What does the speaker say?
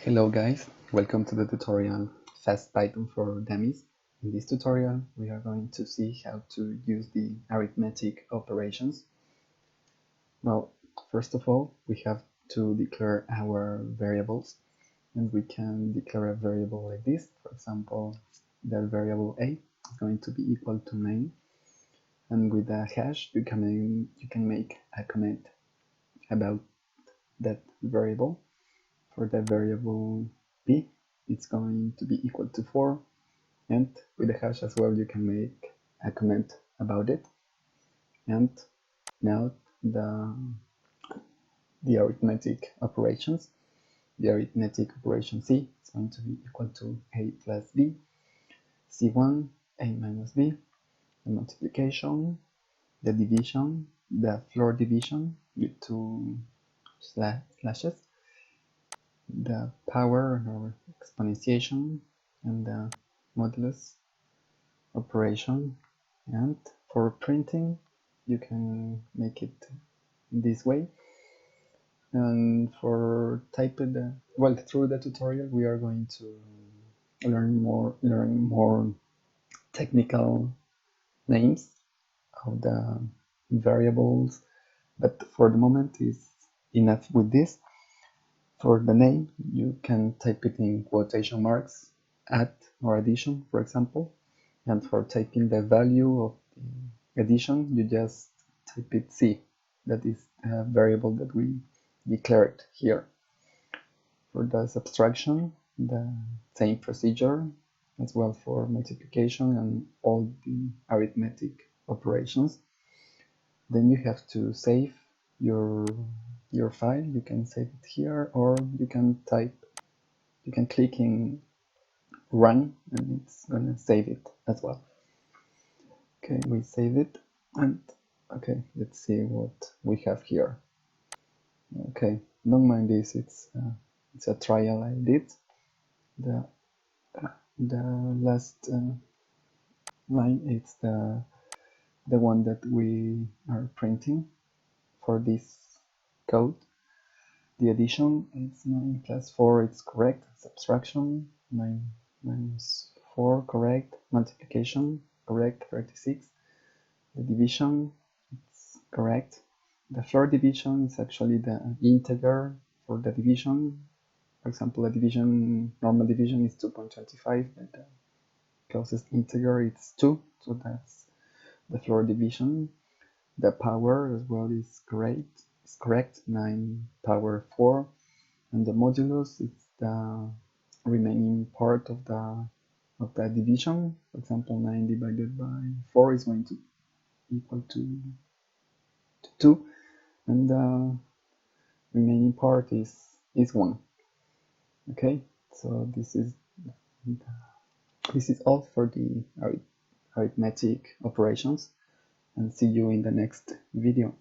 Hello guys, welcome to the tutorial Fast Python for Dummies. In this tutorial we are going to see how to use the arithmetic operations. Well, first of all we have to declare our variables, and we can declare a variable like this. For example, the variable a is going to be equal to 9, and with a hash you can make a comment about that variable. For the variable b, it's going to be equal to 4, and with the hash as well you can make a comment about it. And now the arithmetic operations. The arithmetic operation c is going to be equal to a plus b, c1, a minus b, the multiplication, the division, the floor division with two slashes, the power or exponentiation, and the modulus operation. And for printing you can make it this way. And for typing through the tutorial we are going to learn more technical names of the variables, but for the moment is enough with this. For the name, you can type it in quotation marks, add or addition, for example. And for typing the value of the addition, you just type it C. That is a variable that we declared here. For the subtraction, the same procedure as well for multiplication and all the arithmetic operations. Then you have to save your file. You can save it here, or you can click in run and it's gonna save it as well. Okay, we save it, and okay, let's see what we have here. Okay, don't mind this, it's a trial I did. The last line is the one that we are printing for this code. The addition is 9 plus 4, it's correct. Subtraction, 9 minus 4, correct. Multiplication, correct, 36. The division, it's correct. The floor division is actually the integer for the division. For example, normal division is 2.25, but the closest integer is 2, so that's the floor division. The power as well is correct, 9 power 4, and the modulus is the remaining part of the division. For example, 9 divided by 4 is going to equal to 2, and the remaining part is 1. Okay, so this is all for the arithmetic operations, and see you in the next video.